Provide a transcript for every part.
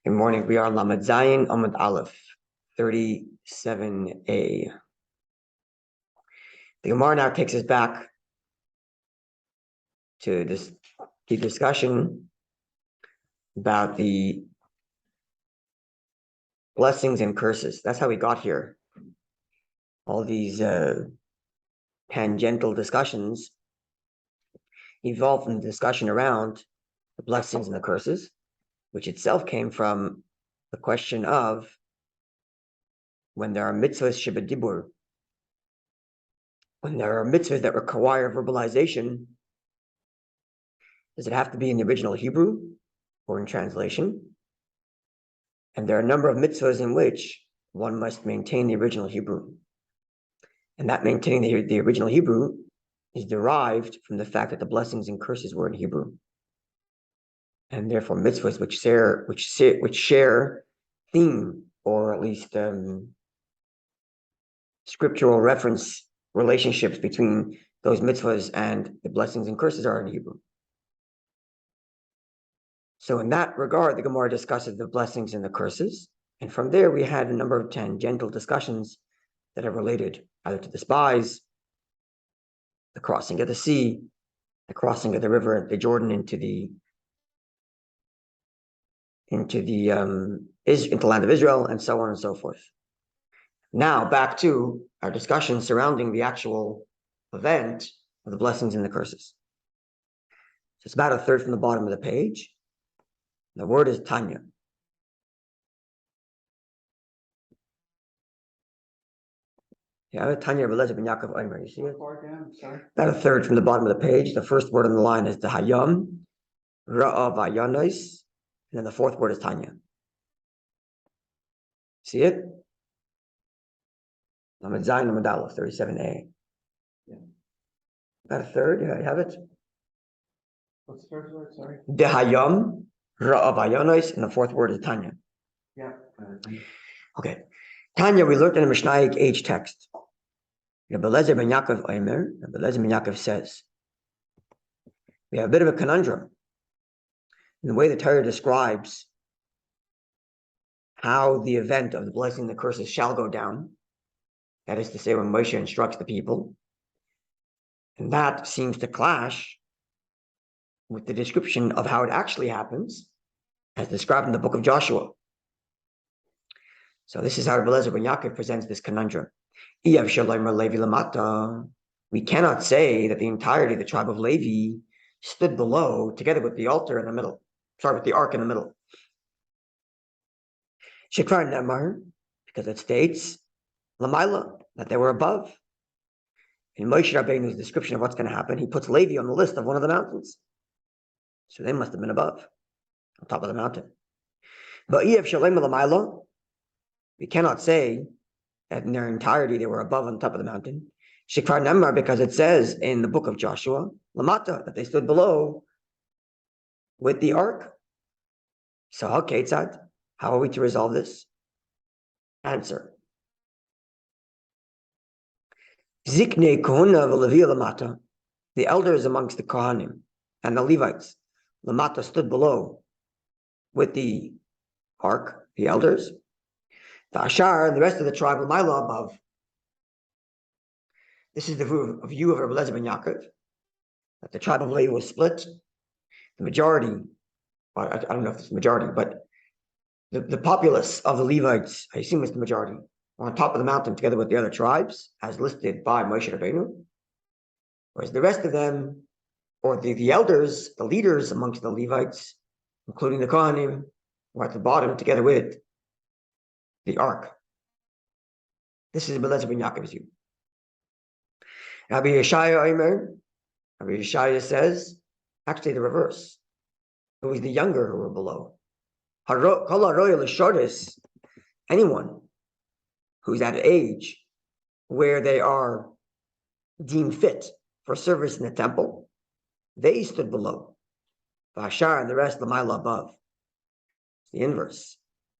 Good morning. We are Lamed Zayin Amud Aleph 37a. The Gemara now takes us back to this deep discussion about the blessings and curses. That's how we got here. All these tangential discussions evolved from the discussion around the blessings and the curses, which itself came from the question of when there are mitzvahs shebedibur, when there are mitzvahs that require verbalization, does it have to be in the original Hebrew or in translation? And there are a number of mitzvahs in which one must maintain the original Hebrew. And that maintaining the original Hebrew is derived from the fact that the blessings and curses were in Hebrew. And therefore mitzvahs which share theme, or at least scriptural reference relationships between those mitzvahs and the blessings and curses are in Hebrew. So in that regard, the Gemara discusses the blessings and the curses. And from there, we had a number of tangential discussions that are related either to the spies, the crossing of the sea, the crossing of the river, the Jordan into the land of Israel, and so on and so forth. Now back to our discussion surrounding the actual event of the blessings and the curses. So it's about a third from the bottom of the page. The word is Tanya. Yeah, Tanya Rabbi ben Yaakov Omer. You see it? About a third from the bottom of the page. The first word on the line is the Hayam, Ra'av Ayanais, and then the fourth word is Tanya. See it? Lamed Zayin Amud Aleph 37a. Yeah. About a third. Yeah, you have it. What's the first word? Sorry. The Hayam, Ra'av Ayanais, and the fourth word is Tanya. Yeah. Okay. Tanya, we learned in the Mishnaic age text. Rabbi ben Yaakov Omer, Rabbi ben Yaakov says, we have a bit of a conundrum in the way the Torah describes how the event of the blessing and the curses shall go down. That is to say, when Moshe instructs the people. And that seems to clash with the description of how it actually happens, as described in the book of Joshua. So this is how Rabbi ben Yaakov presents this conundrum. We cannot say that the entirety of the tribe of Levi stood below, together with the altar in the middle. With the ark in the middle. Shekvar Nemar, because it states Lamaila, that they were above. In Moshe Rabbeinu's description of what's going to happen, he puts Levi on the list of one of the mountains. So they must have been above, on top of the mountain. But Ev Shalem Lamaila, we cannot say that in their entirety they were above on top of the mountain. Shekvar Nemar, because it says in the book of Joshua, Lamata, that they stood below with the ark. So how are we to resolve this? Answer. Ziknei Kohuna v'Levi Lamata, the elders amongst the Kohanim and the Levites, Lamata stood below with the ark, the elders. The Ashar and the rest of the tribe, Lamaila, above. This is the view of Rabbi ben Yaakov, that the tribe of Levi was split. The majority, I don't know if it's the majority, but the populace of the Levites, I assume it's the majority, were on top of the mountain together with the other tribes, as listed by Moshe Rabbeinu. Whereas the rest of them, or the elders, the leaders amongst the Levites, including the Kohanim, were at the bottom together with the ark. This is Rabbi ben Yaakov's view. Rabbi Yeshaya says, actually the reverse. It was the younger who were below. Anyone who's at an age where they are deemed fit for service in the temple, they stood below. Vashar and the rest, Lamaila, above. It's the inverse.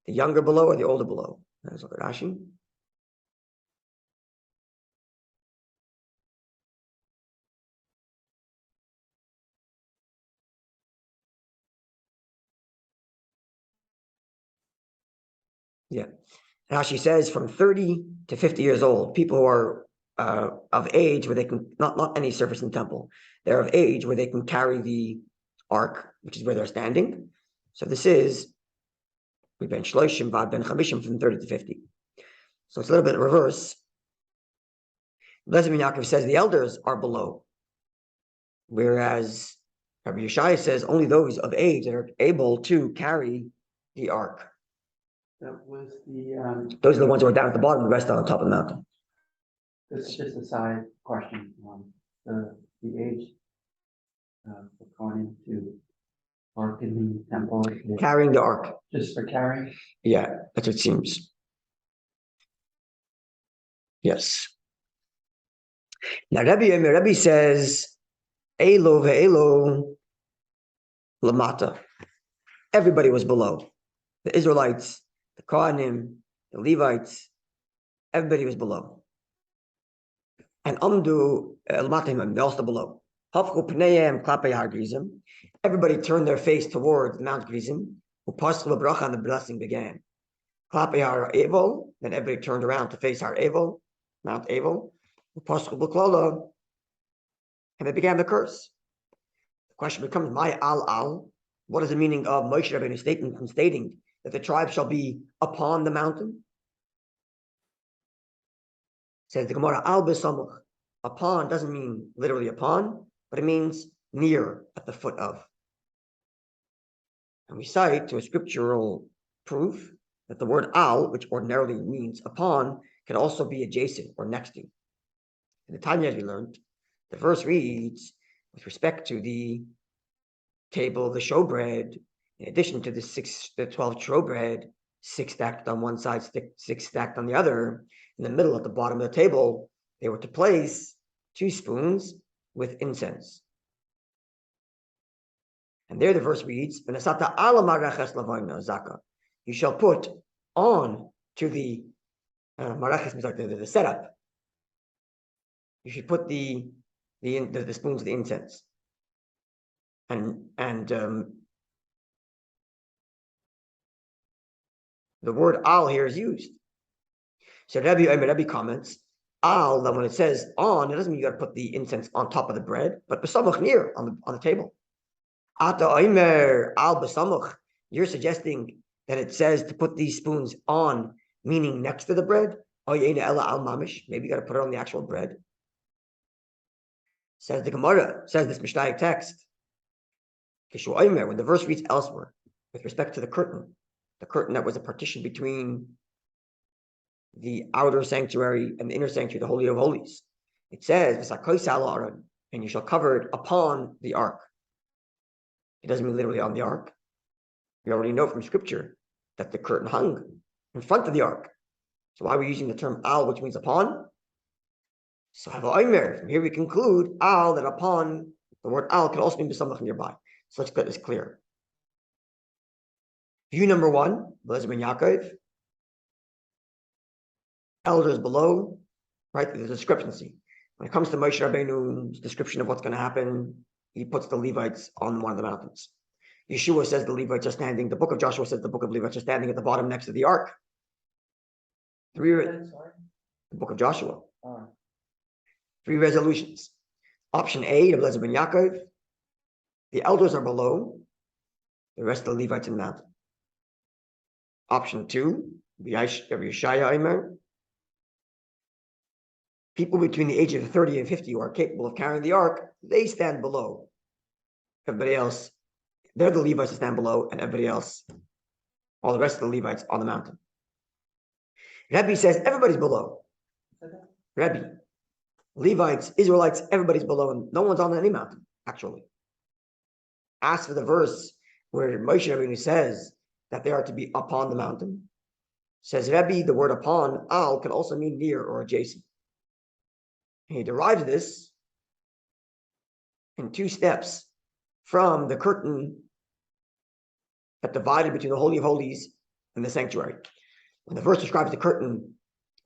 The younger below or the older below. Let's look at Rashi. Yeah. Now she says from 30 to 50 years old, people who are of age where they can, not any surface in the temple, they're of age where they can carry the ark, which is where they're standing. So this is Ben Shloshim, Vad Ben Chamishim from 30 to 50. So it's a little bit reverse. Lezer ben Yaakov says the elders are below, whereas Rabbi Yeshaya says only those of age that are able to carry the ark. That was the, Those are the ones who are down at the bottom, the rest are on top of the mountain. this is just a side question, the age for Kohanim to work in the temple. Carrying the ark. Just for carrying? Yeah, that's what it seems. Yes. Now Rabbi says, Elo ve'elo lamata. Everybody was below. The Israelites, the Kohanim, the Levites, everybody was below. And Amdu lamata, they're also below. Hafku pneihem klapei har Grizim. Everybody turned their face towards Mount Grizim. Upaslu bracha, and the blessing began. Klapei har Evel, then everybody turned around to face Har Evel, Mount Evel. Upaslu b'klala, and they began the curse. The question becomes, my al. What is the meaning of Moshe Rabbeinu's statement from stating that the tribe shall be upon the mountain? Says the Gemara, al besamuch. Upon doesn't mean literally upon, but it means near, at the foot of. And we cite to a scriptural proof that the word al, which ordinarily means upon, can also be adjacent or next to. In the Tanya, as we learned, the verse reads, with respect to the table of the showbread, in addition to the 12 showbread, 6 stacked on one side, 6 stacked on the other, in the middle at the bottom of the table, they were to place 2 spoons with incense. And there the verse reads, you shall put on to the the setup. You should put the spoons of the incense. And the word al here is used. So Rabbi comments, al, that when it says on, it doesn't mean you got to put the incense on top of the bread, but besamach near on the table. Ata oimer al besamach, you're suggesting that it says to put these spoons on, meaning next to the bread. Maybe you got to put it on the actual bread. Says the Gemara, says this Mishnaic text. When the verse reads elsewhere, with respect to the curtain that was a partition between the outer sanctuary and the inner sanctuary, the Holy of Holies, it says, and you shall cover it upon the ark. It doesn't mean literally on the ark. We already know from scripture that the curtain hung in front of the ark. So why are we using the term al, which means upon? So from here we conclude al, that upon, the word al can also mean besamach nearby. So let's get this clear. View number 1, Lezer ben Yaakov. Elders below, right? There's a discrepancy. When it comes to Moshe Rabbeinu's description of what's going to happen, he puts the Levites on one of the mountains. Yeshua says the Levites are standing, the book of Joshua says the book of Levites are standing at the bottom next to the ark. The book of Joshua. 3 resolutions. Option A of Lezer ben Yaakov, the elders are below, the rest of the Levites in the mountain. Option 2, Rabbi Yeshaya Omer, people between the age of 30 and 50 who are capable of carrying the ark, they stand below. Everybody else, they're the Levites that stand below, and everybody else, all the rest of the Levites on the mountain. Rabbi says everybody's below. Rabbi, Levites, Israelites, everybody's below, and no one's on any mountain, actually. As for the verse where Moshe Rabbeinu says that they are to be upon the mountain, says Rabbi, the word upon, al, can also mean near or adjacent. And he derives this in 2 steps from the curtain that divided between the Holy of Holies and the sanctuary. When the verse describes the curtain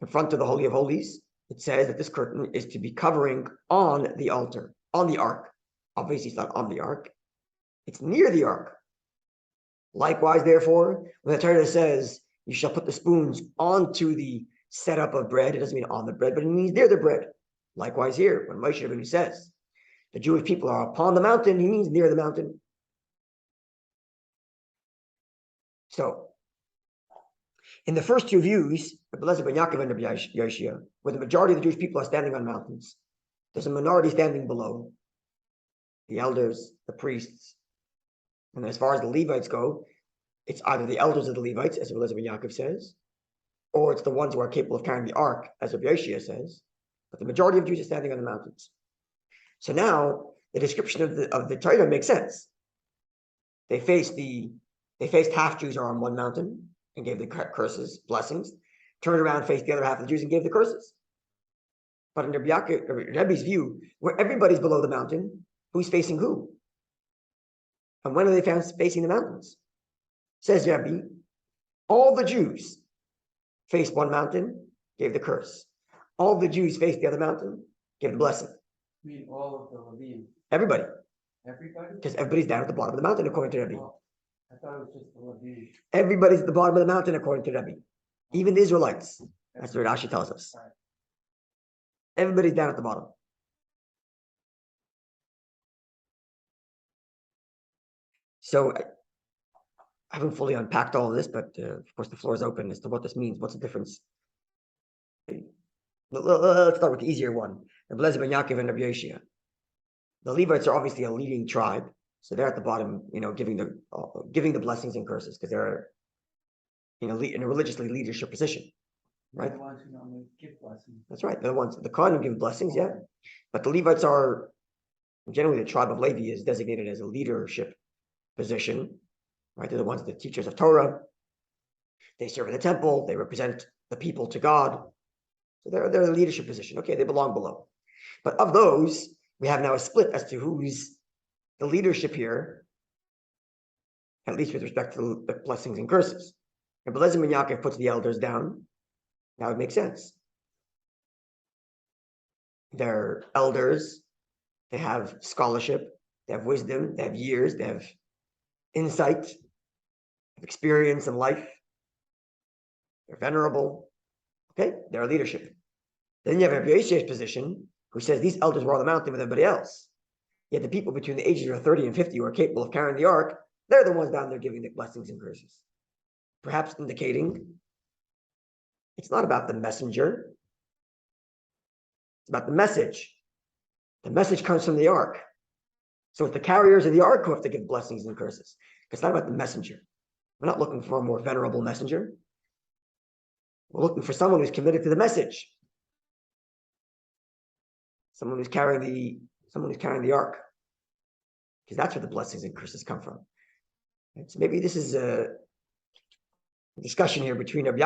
in front of the Holy of Holies, it says that this curtain is to be covering on the altar, on the ark. Obviously, it's not on the ark. It's near the ark. Likewise, therefore, when the Torah says You shall put the spoons onto the setup of bread. It doesn't mean on the bread, but it means near the bread. Likewise here, when Moshe Rabbeinu says the Jewish people are upon the mountain, he means near the mountain. So, in the first two views, Rabbi Lezer ben Yaakov and Rabbi Yoshia, where the majority of the Jewish people are standing on mountains, there's a minority standing below, the elders, the priests. And as far as the Levites go, it's either the elders of the Levites, as Rabbi Lezer ben Yaakov says, or it's the ones who are capable of carrying the ark, as Rabbi Yoshia says. But the majority of Jews are standing on the mountains. So now the description of the Torah makes sense. They faced half Jews are on one mountain and gave the curses, blessings, turned around, faced the other half of the Jews and gave the curses. But in Rebbe's view, where everybody's below the mountain, who's facing who? And when are they found facing the mountains? Says Rebbe, all the Jews faced one mountain, gave the curse. All the Jews faced the other mountain, gave the blessing. I mean, all of the Levim. Everybody. Everybody? Because everybody's down at the bottom of the mountain, according to Rebbe. Oh, I thought it was just the Levim. Everybody's at the bottom of the mountain, according to Rebbe. Even the Israelites. That's what Rashi tells us. Right. Everybody's down at the bottom. So I haven't fully unpacked all of this, but of course the floor is open as to what this means. What's the difference? Let's start with the easier one. Rabbi Lezer ben Yaakov and Rabbi Yoshia. The Levites are obviously a leading tribe, so they're at the bottom, giving the blessings and curses because they're, in a religiously leadership position, right? The ones who normally give blessings. That's right. They're the ones, the Kohen who give blessings, yeah. But the Levites are generally, the tribe of Levi is designated as a leadership position, right? They're the ones, the teachers of Torah. They serve in the temple. They represent the people to God. So they're a leadership position. Okay, they belong below. But of those, we have now a split as to who's the leadership here, at least with respect to the blessings and curses. And Lezer ben Yaakov puts the elders down. That would make sense. They're elders. They have scholarship. They have wisdom. They have years. They have insight, they have experience in life. They're venerable. Okay, they're a leadership. Then you have Rabbi Yosef's position, who says these elders were on the mountain with everybody else. Yet the people between the ages of 30 and 50 who are capable of carrying the ark, they're the ones down there giving the blessings and curses. Perhaps indicating it's not about the messenger, it's about the message. The message comes from the ark. So it's the carriers of the ark who have to give blessings and curses. It's not about the messenger. We're not looking for a more venerable messenger. We're looking for someone who's committed to the message. Someone who's carrying the ark. Because that's where the blessings and curses come from. Right? So maybe this is a discussion here between Rabbi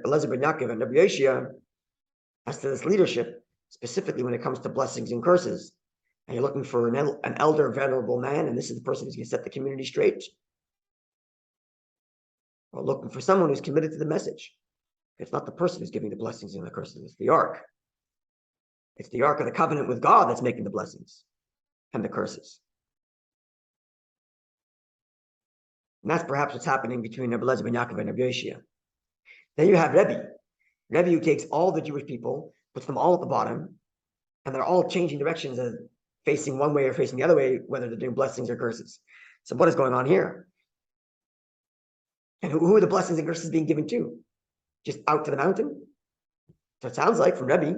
Lezer ben Yaakov and Rabbi Yoshia as to this leadership, specifically when it comes to blessings and curses. And you're looking for an elder, venerable man, and this is the person who's going to set the community straight. Or looking for someone who's committed to the message. It's not the person who's giving the blessings and the curses, it's the ark. It's the ark of the covenant with God that's making the blessings and the curses. And that's perhaps what's happening between Rabbi Lezer ben Yaakov and Rabbi Yoshia. Then you have Rebbe. Rebbe who takes all the Jewish people, puts them all at the bottom, and they're all changing directions, facing one way or facing the other way, whether they're doing blessings or curses. So what is going on here? And who are the blessings and curses being given to? Just out to the mountain? So it sounds like from Rebbe.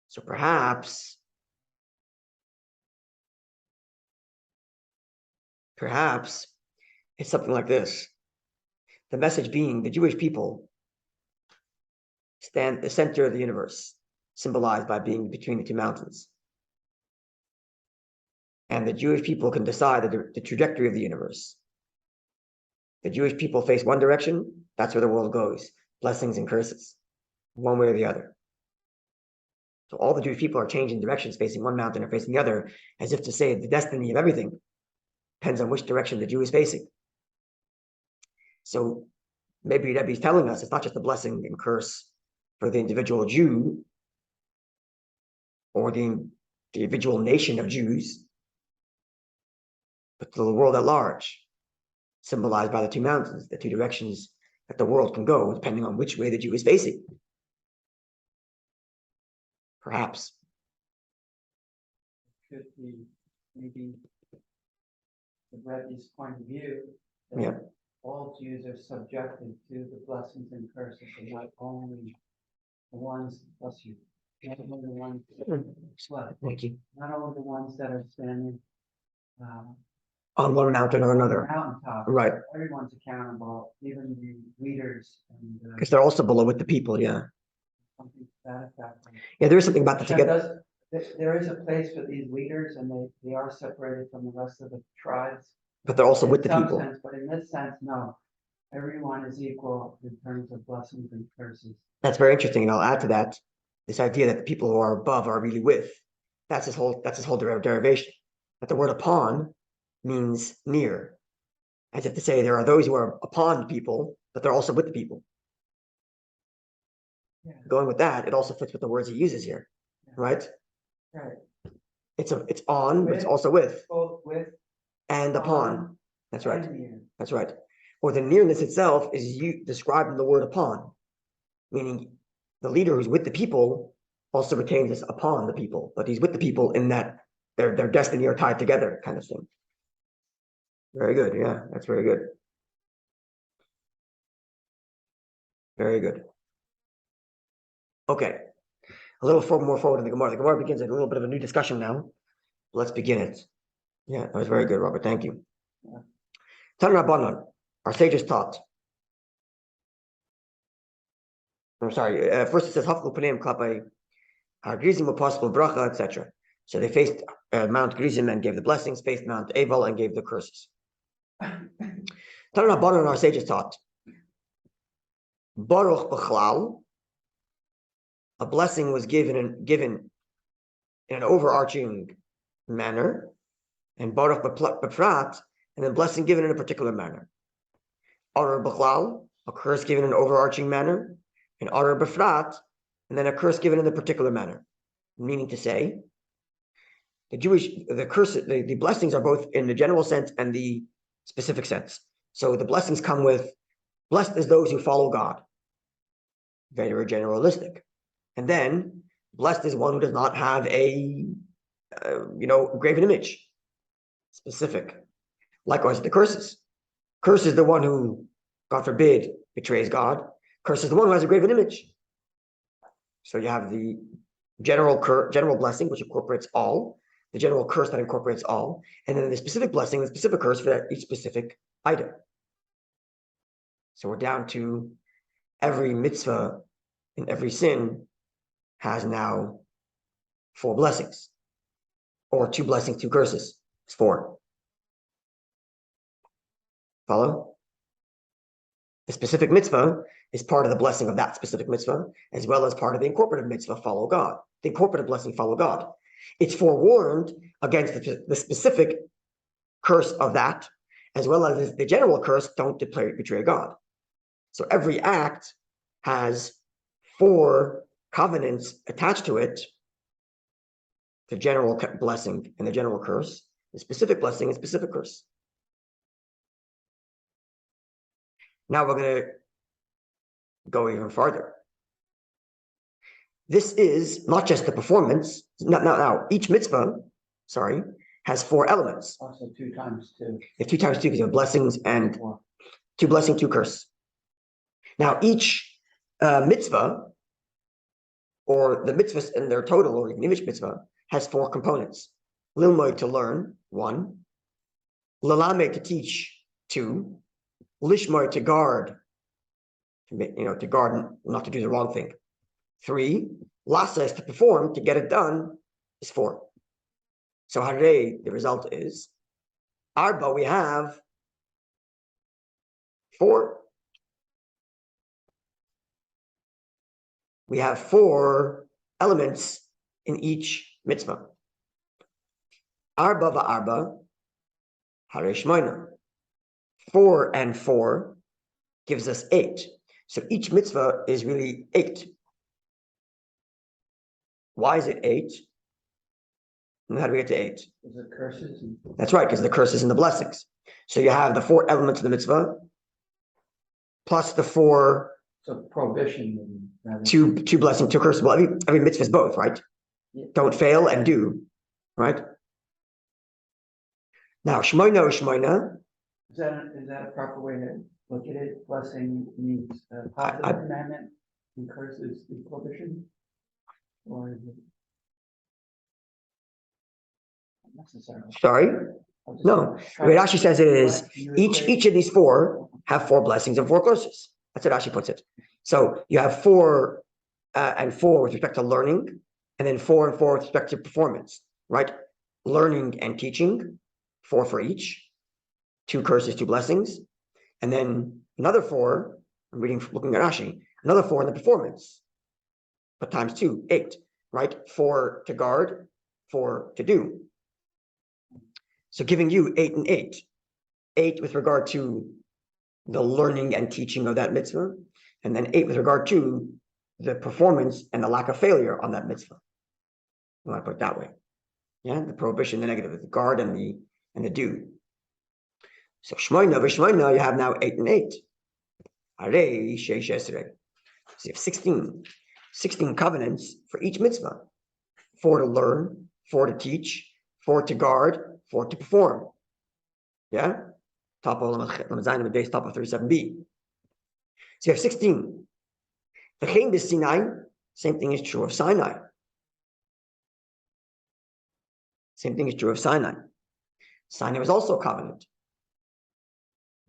So perhaps it's something like this. The message being the Jewish people stand at the center of the universe, symbolized by being between the two mountains. And the Jewish people can decide the trajectory of the universe. The Jewish people face one direction, that's where the world goes. Blessings and curses, one way or the other. So all the Jewish people are changing directions, facing one mountain or facing the other, as if to say the destiny of everything depends on which direction the Jew is facing. So maybe Rebbe is telling us it's not just a blessing and curse for the individual Jew or the individual nation of Jews, but to the world at large, symbolized by the two mountains, the two directions that the world can go, depending on which way the Jew is facing. Perhaps. Could be maybe the Rabbi's point of view that Yeah. all Jews are subjected to the blessings and curses, and not only the ones, bless you, not only the ones, Thank you. not only the ones that are standing On one mountain or on the another. mountaintop. Right. Everyone's accountable, even the leaders and Because they're also below with the people, yeah. something to that effect. Yeah, there is something about the Hashem together. there is a place for these leaders, and they are separated from the rest of the tribes. But they're also with the In some people. sense, but in this sense, no. Everyone is equal in terms of blessings and curses. That's very interesting, and I'll add to that this idea that the people who are above are really with. That's his whole derivation. That the word upon means near, as if to say there are those who are upon the people, but they're also with the people. Yeah. Going with that, it also fits with the words he uses here, right? Right. It's on, but it's also with. Both with and upon. That's right. and near. That's right. Or the nearness itself is you described in the word upon, meaning the leader who's with the people also retains this upon the people, but he's with the people in that their destiny are tied together, kind of thing. Very good. Yeah, that's very good. Very good. Okay, a little more forward in the Gemara. The Gemara begins a little bit of a new discussion now. Let's begin it. Yeah, that was very good, Robert. Thank you. Tan Rabbanan, our sages taught. I'm sorry. First it says Haflu Panim Klapai Grizim Apostle Bracha, etc. So they faced Mount Grizim and gave the blessings, faced Mount Ebal and gave the curses. Tan Rabbanan, our sages taught. Baruch B'chlal, a blessing was given in an overarching manner, and Baruch B'prat, and then blessing given in a particular manner. Arar B'chlal, a curse given in an overarching manner, and Arar B'prat, and then a curse given in a particular manner. Meaning to say, the blessings are both in the general sense and the specific sense. So the blessings come with, blessed is those who follow God. Very generalistic. And then, blessed is one who does not have a, graven image. Specific. Likewise, the curses. Curse is the one who, God forbid, betrays God. Curse is the one who has a graven image. So you have the general blessing, which incorporates all, the general curse that incorporates all, and then the specific blessing, the specific curse for each specific item. So we're down to every mitzvah and every sin has now 4 blessings, or 2 blessings, 2 curses. It's 4. Follow? The specific mitzvah is part of the blessing of that specific mitzvah, as well as part of the incorporative mitzvah, follow God. The incorporative blessing, follow God. It's forewarned against the specific curse of that, as well as the general curse, don't betray God. So every act has 4 covenants attached to it: the general blessing and the general curse, the specific blessing and specific curse. Now we're going to go even farther. This is not just the performance. Now, each mitzvah, has 4 elements. Also 2 times 2. If 2 times 2, because you have blessings and 2 blessing, 2 curse. Now, each mitzvah, or the mitzvahs in their total, or even image mitzvah, has 4 components. Lilmoy, to learn, 1. Lalame, to teach, 2. Lishmoy, to guard, to guard, not to do the wrong thing. 3. Lasa, to perform, to get it done, is 4. So Harei, the result is, Arba, we have 4. We have 4 elements in each mitzvah. Arba va'arba, Harei Shmoina. 4 and 4 gives us 8. So each mitzvah is really 8. Why is it 8? And how do we get to 8? Is it curses? That's right, because the curses and the blessings. So you have the 4 elements of the mitzvah, plus the 4 So prohibition. two blessing, 2 curses. Well, every mitzvah is both, right? Yeah. Don't fail and do, right? Now, shmoina or shmoina. Is that a proper way to look at it? Blessing means a positive commandment, and curse is the prohibition, or is it not necessarily? Sorry, no. What Rashi says it is each of these 4 have 4 blessings and 4 curses. That's what Rashi puts it. So you have 4 and 4 with respect to learning, and then 4 and 4 with respect to performance, right? Learning and teaching, 4 for each, 2 curses, 2 blessings, and then another 4. I'm looking at Rashi. Another 4 in the performance, but times 2, 8, right? 4 to guard, 4 to do. So giving you 8 and 8, 8 with regard to the learning and teaching of that mitzvah, and then 8 with regard to the performance and the lack of failure on that mitzvah. I want to put it that way. Yeah, the prohibition, the negative, the guard and the do. So shmoina, you have now 8 and 8. Arei sheish esrei. So you have 16 covenants for each mitzvah. 4 to learn, 4 to teach, 4 to guard, 4 to perform. Yeah? Top of 37b. So you have 16. The Sinai, same thing is true of Sinai. Same thing is true of Sinai. Sinai was also a covenant.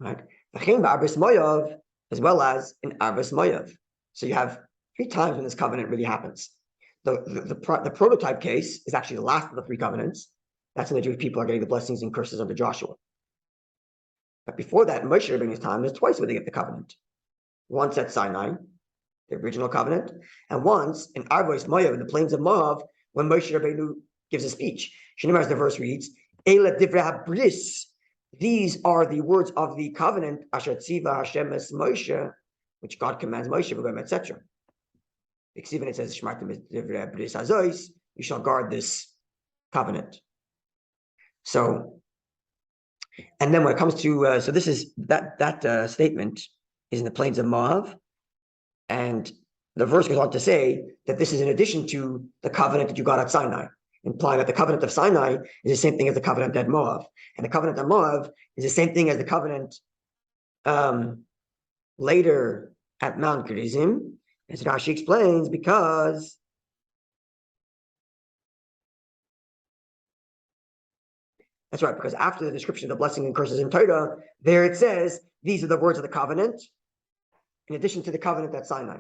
Right? As well as in Arbis Moyav. So you have 3 times when this covenant really happens. The prototype case is actually the last of the 3 covenants. That's when the Jewish people are getting the blessings and curses under Joshua. But before that, in Moshe Rabbeinu's time, there's twice where they get the covenant. Once at Sinai, the original covenant, and once in Arbis Moyav, in the plains of Moab, when Moshe Rabbeinu gives a speech. Shinimar, as the verse reads, Eila divrei habris. These are the words of the covenant, Asher Tziva Hashem es Moshe, which God commands Moshe, etc. Even it says, you shall guard this covenant. So, and then when it comes to, so this is, that statement is in the plains of Moab, and the verse goes on to say that this is in addition to the covenant that you got at Sinai, implying that the covenant of Sinai is the same thing as the covenant at Moab. And the covenant at Moab is the same thing as the covenant later at Mount Gerizim, as Rashi explains, because that's right, because after the description of the blessing and curses in Torah, there it says, these are the words of the covenant, in addition to the covenant at Sinai.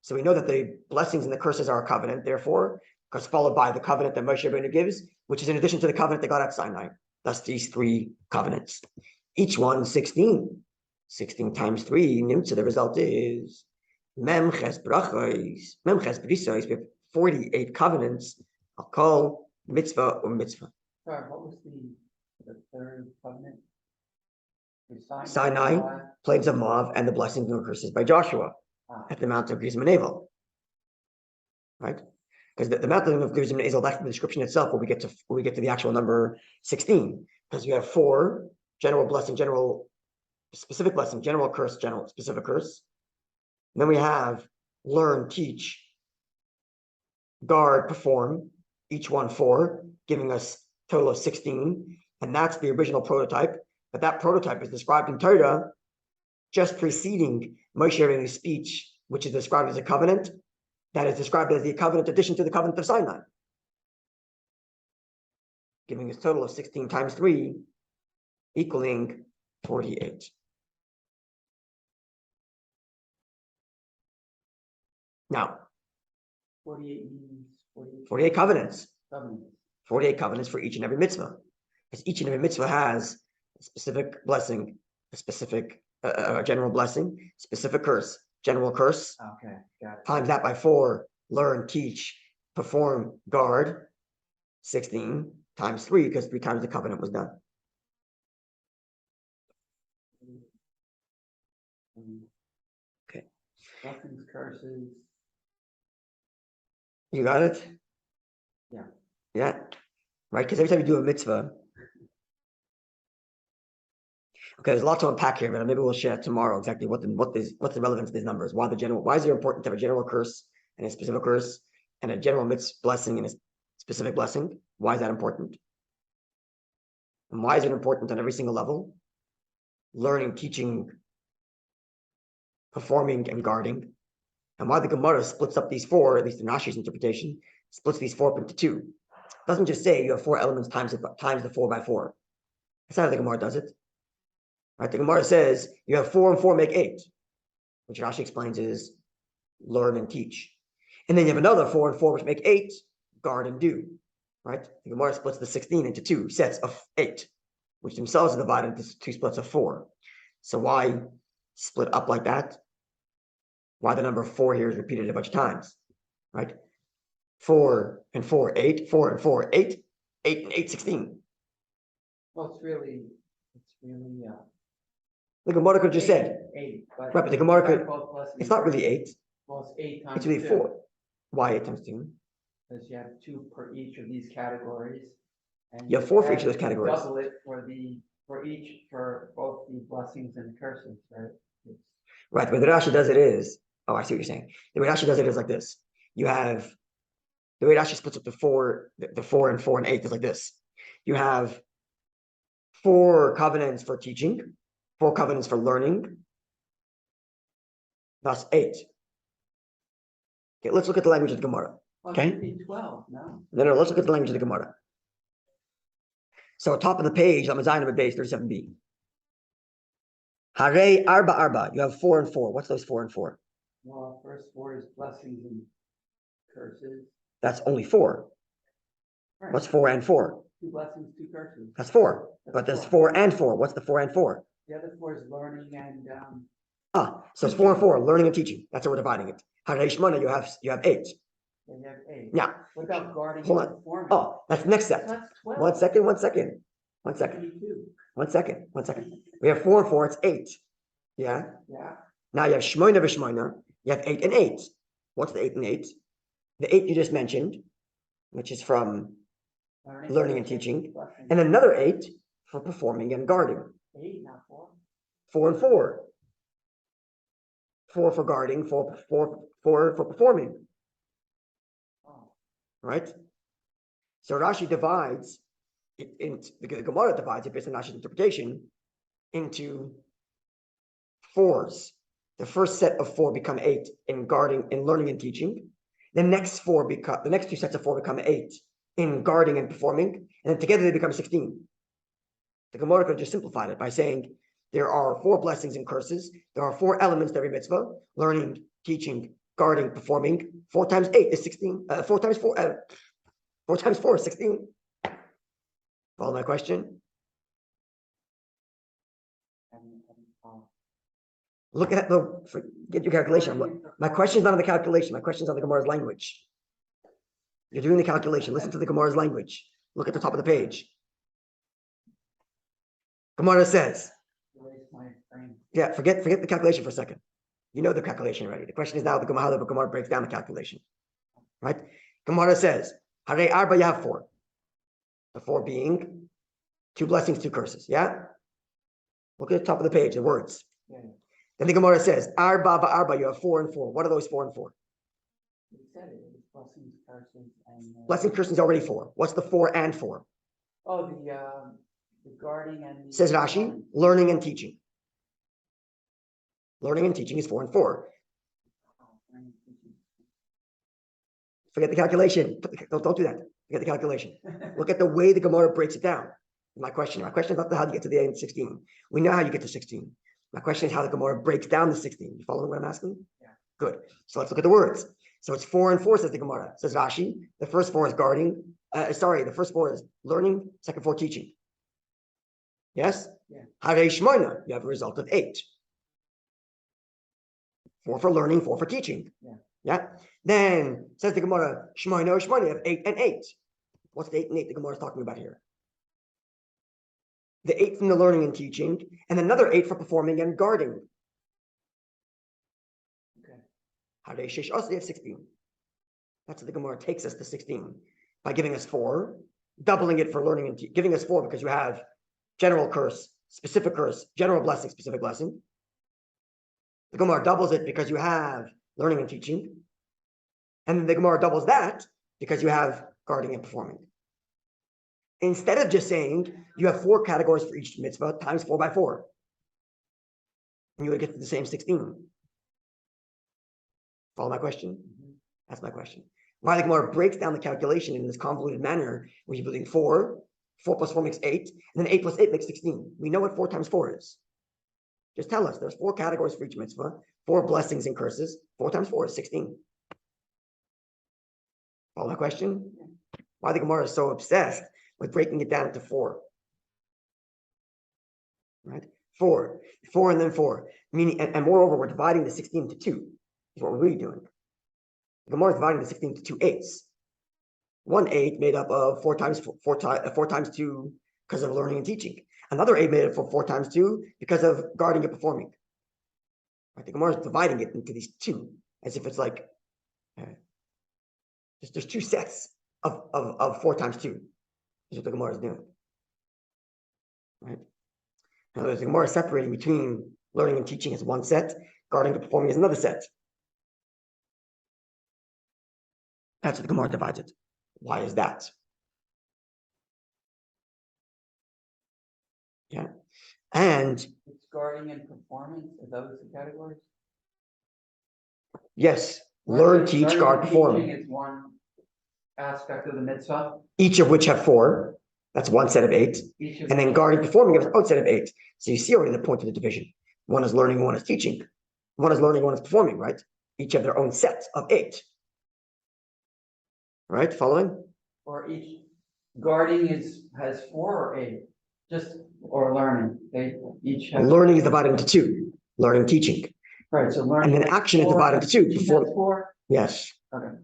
So we know that the blessings and the curses are a covenant, therefore, because followed by the covenant that Moshe Rabbeinu gives, which is in addition to the covenant that God at Sinai. Thus, these 3 covenants. Each one 16. 16 times 3, Nimtza, the result is Memches Brachos, Memches Brisos, we have 48 covenants. I'll call mitzvah or mitzvah. Sorry, what was the 3rd covenant? Sinai, plains of Moab, and the blessings and curses by Joshua at the Mount of Gerizim and Abel. Right? Because the mountain of Gerizim and Abel, that's the description itself when we get to the actual number 16. Because you have 4 general blessing, general specific blessing, general curse, general specific curse. And then we have learn, teach, guard, perform, each one 4, giving us a total of 16. And that's the original prototype. But that prototype is described in Torah just preceding Moshe Rabbeinu's speech, which is described as a covenant. That is described as the covenant addition to the covenant of Sinai, giving us a total of 16 times 3, equaling 48. Now, 48 means 48 covenants. covenants. 48 covenants for each and every mitzvah. Because each and every mitzvah has a specific blessing, a specific general blessing, specific curse, general curse. Okay, got it. Times that by 4, learn, teach, perform, guard, 16 times 3, because 3 times the covenant was done. Okay. Blessings, curses. You got it? Yeah. Yeah. right? Because every time you do a mitzvah, okay, there's a lot to unpack here, but maybe we'll share tomorrow exactly what's the relevance of these numbers. Why is it important to have a general curse and a specific curse and a general mitzvah blessing and a specific blessing? Why is that important? And why is it important on every single level? Learning, teaching, performing, and guarding. And why the Gemara splits up these four, at least in Rashi's interpretation, splits these four up into two. It doesn't just say you have four elements times the 4 by 4. That's not how the Gemara does it. Right? The Gemara says you have 4 and 4 make 8, which Rashi explains is learn and teach. And then you have another 4 and 4 which make 8, guard and do. Right? The Gemara splits the 16 into 2 sets of 8, which themselves are divided into 2 splits of 4. So why split up like that? Why the number 4 here is repeated a bunch of times, right? 4 and 4, 8, 4 and 4, 8, 8 and 8, 16. Well, it's really, The Gemara could just said, 8, right, but the Gemara could, it's not really 8, well, it's 8 times it's really 2. 4. Why 8 times 2? Because you have 2 per each of these categories. And You have 4 for each of those categories. Double it for both the blessings and curses, right? Right, the way the Rashi does it is, oh, I see what you're saying. The way Rashi does it is like this. You have, the way Rashi splits up the 4 and 4 and 8 is like this. You have 4 covenants for teaching, 4 covenants for learning, thus 8. Okay, let's look at the language of the Gemara. Okay? 12, no? No, let's look at the language of the Gemara. So top of the page, on Zayin of base 37b. Hare arba. You have 4 and 4. What's those 4 and 4? Well, first 4 is blessings and curses. That's only 4. Right. What's 4 and 4? 2 blessings, 2 curses. That's 4. But there's 4 and 4. What's the 4 and 4? The other 4 is learning and So it's 4 and 4, learning and teaching. That's how we're dividing it. Hare Shmona, you have 8. you have 8. Yeah. What about guarding Hold and on. performing? Oh, that's the next set. That's 12. 1 second. 1 second. 1 second. 22. 1 second. 1 second. We have 4 and 4. It's 8. Yeah. Yeah. Now you have Shmoina v'Shmoina. You have 8 and 8. What's the 8 and 8? The 8 you just mentioned, which is from learning and teaching, and another 8 for performing and guarding. 8, not 4. 4 and 4. 4 for guarding, 4 for performing. Oh. Right? So Rashi divides it into the Gemara divides it based on Rashi's interpretation into 4s. The first set of 4 become 8 in guarding, in learning and teaching. The next 2 sets of 4 become 8 in guarding and performing, and then together they become 16. The Gemara could just simplified it by saying there are 4 blessings and curses. There are 4 elements to every mitzvah: learning, teaching, guarding, performing. 4 times 8 is 16. 4 times 4. 4 times 4 is 16. Follow my question? Look at get your calculation. My question is not on the calculation. My question is on the Gemara's language. You're doing the calculation. Listen to the Gemara's language. Look at the top of the page. Gemara says, yeah, forget the calculation for a second. You know the calculation already. The question is now how the Gemara breaks down the calculation. Right? Gemara says, Hare Arba, you have 4. The 4 being 2 blessings, 2 curses. Yeah? Look at the top of the page, the words. Yeah. Then the Gemara says, Arba ba'arba, you have 4 and 4. What are those 4 and 4? You said it. It's blessings, curses, and Blessing, curses is already 4. What's the 4 and 4? Oh, the guarding and Says Rashi, learning and teaching. Learning and teaching is 4 and 4. Forget the calculation. Don't do that. Forget the calculation. Look at the way the Gemara breaks it down. My question is not how you get to the end 16. We know how you get to 16. My question is how the Gemara breaks down the 16. You following what I'm asking? Yeah. Good. So let's look at the words. So it's 4 and 4, says the Gemara. Says Rashi, the first 4 is guarding. The first 4 is learning, second 4 teaching. Yes? Yeah. Hare Shmoina, you have a result of 8. 4 for learning, 4 for teaching. Yeah. Yeah. Then says the Gemara, Shmoina, you have 8 and 8. What's the 8 and 8 the Gemara is talking about here? The 8 from the learning and teaching, and another 8 for performing and guarding. Okay. Hare Shesh also, you have 16. That's what the Gemara takes us to 16 by giving us 4 doubling it for learning and giving us 4 because you have general curse, general blessing, specific blessing. The Gemara doubles it because you have learning and teaching. And then the Gemara doubles that because you have guarding and performing. Instead of just saying you have 4 categories for each mitzvah times 4 by 4. And you would get to the same 16. Follow my question? That's my question. Why the Gemara breaks down the calculation in this convoluted manner, where you're building 4 plus 4 makes 8, and then 8 plus 8 makes 16. We know what 4 times 4 is. Just tell us, there's 4 categories for each mitzvah, 4 blessings and curses. 4 times 4 is 16. Follow my question? Why the Gemara is so obsessed with breaking it down into 4? Right? 4 and then 4. Meaning, and moreover, we're dividing the 16 into 2. Is what we're really doing. The Gemara is dividing the 16 into 2 8s. 1 8 made up of 4 times 2 because of learning and teaching. Another 8 made up of 4 times 2 because of guarding and performing. Right? The Gemara is dividing it into these 2 as if it's like there's 2 sets of 4 times 2. Is what the Gemara is doing. Right? Now there's the Gemara separating between learning and teaching as one set, guarding and performing as another set. That's what the Gemara divides it. Why is that? Yeah. And it's guarding and performance, are those the categories? Yes. Learn, teach, guard, perform. Teaching is one aspect of the mitzvah. Each of which have 4. That's one set of 8. And then guarding, performing is a set of 8. So you see already the point of the division. One is learning, one is teaching. One is learning, one is performing, right? Each have their own set of 8. Right? Following? Or each guarding has 4 or 8, or learning. They each have. Learning is divided into 2. Learning, teaching. Right. So learning. And then action is divided into 2. Before 4. Yes. Okay.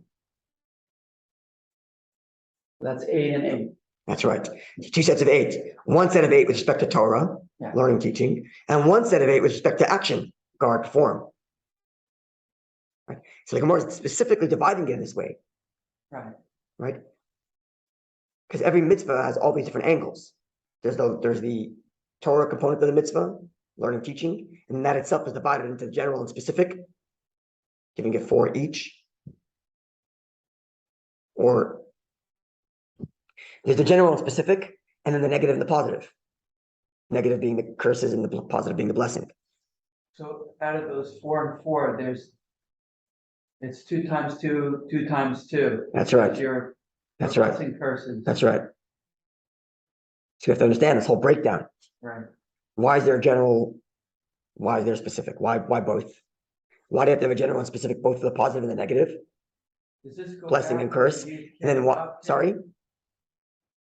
That's 8 and 8. That's right. 2 sets of 8. 1 set of 8 with respect to Torah, learning, teaching, and 1 set of 8 with respect to action, guard, perform. Right. So the Gemara is specifically dividing it in this way. Right. Right? Because every mitzvah has all these different angles. There's the Torah component of the mitzvah, learning, teaching, and that itself is divided into general and specific, giving it 4 each. Or there's the general and specific, and then the negative and the positive. Negative being the curses and the positive being the blessing. So out of those 4 and 4, it's 2 times 2, 2 times 2. That's right. That's right. Blessing curses. That's right. So you have to understand this whole breakdown. Right. Why is there a general? Why is there a specific? Why both? Why do you have to have a general and specific both for the positive and the negative? Does this go blessing and curse? And then what? Sorry? Does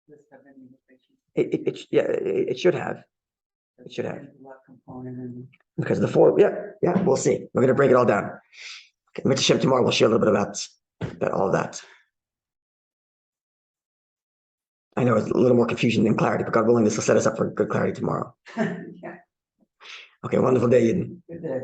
this have any implications? It should have. It should have. Component and... Because the 4, we'll see. We're going to break it all down. Okay, Mitzvah Shem tomorrow, we'll share a little bit about all of that. I know it's a little more confusion than clarity, but God willing, this will set us up for good clarity tomorrow. Yeah. Okay, wonderful day, Eden. Good day.